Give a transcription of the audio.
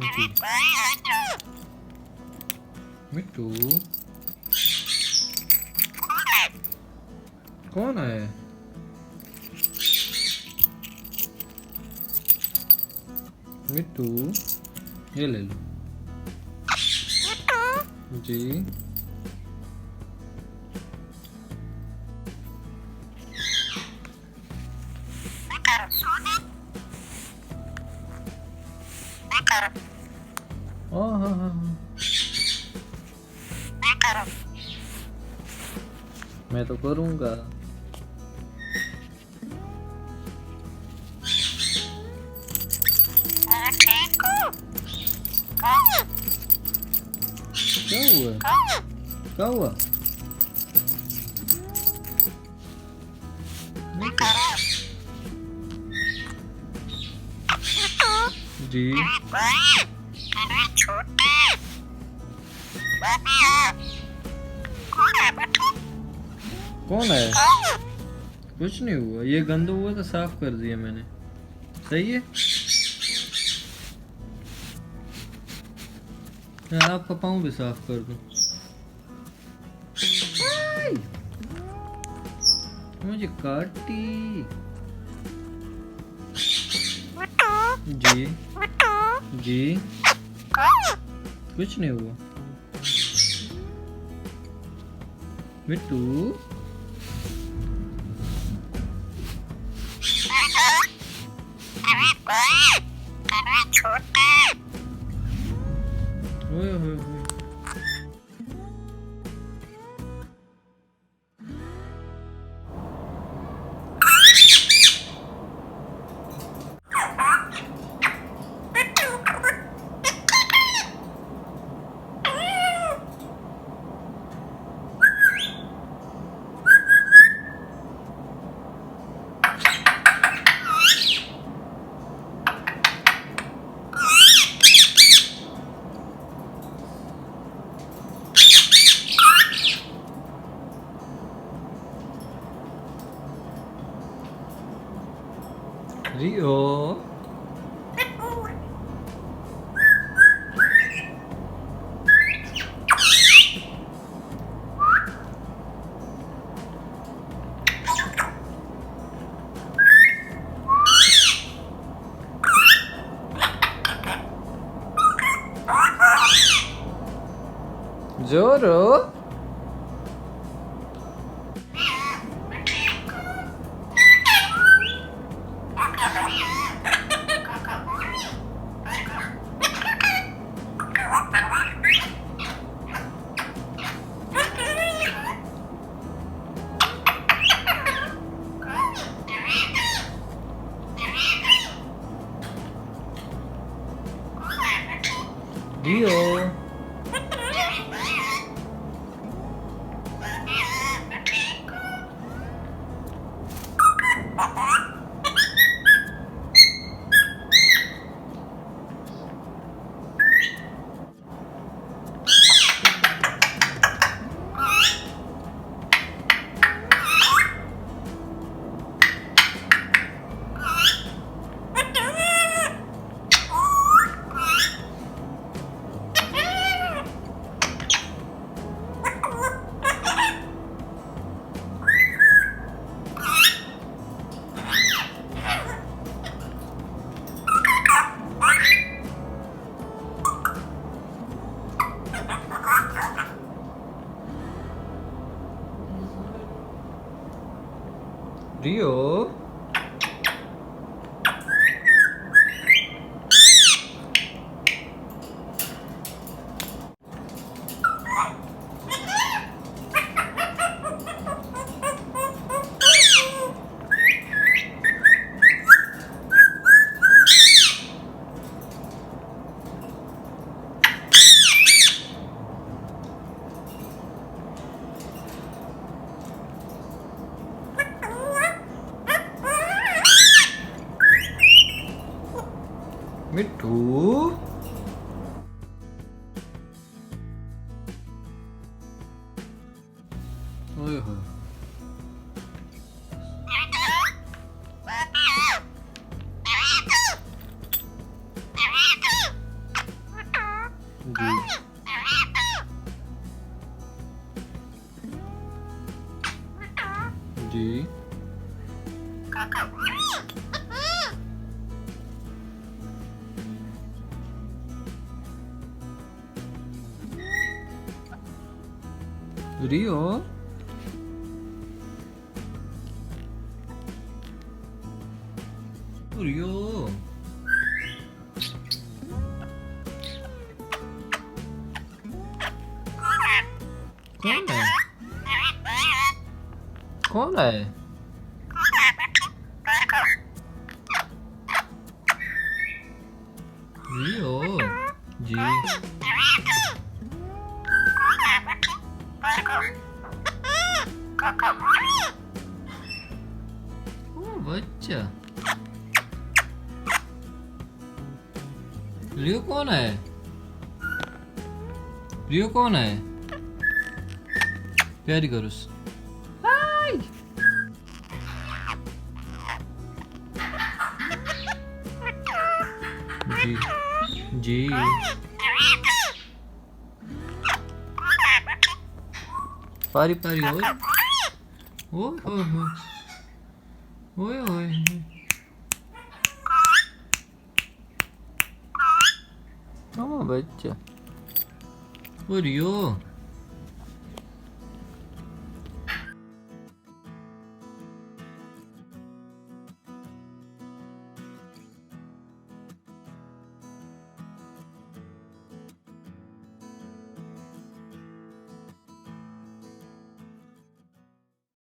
जी मिट्टू कौन है? मिट्टू ये ले लो जी। हाँ हाँ हाँ हाँ मैं तो करूँगा। क्या हुआ? क्या हुआ? जी कौन है? कुछ नहीं हुआ, ये गंद हुआ तो साफ कर दिया मैंने। सही है। मैं आपका पाँव भी साफ कर दूं। मुझे काटी। जी जी कुछ नहीं हुआ मिट्टू। ओए होए होए। रियो जोरो रियो रियो मिट्टू ओए होए। जी। रियो। रियो। कौन है? कौन है? रियो। जी। ओ बच्चा। रियो कौन है? रियो कौन है? प्यारी करुस। हाय। जी। जी। पारी पारी ओए ओए ओए ओए ओए हाँ बच्चा। ओ रियो।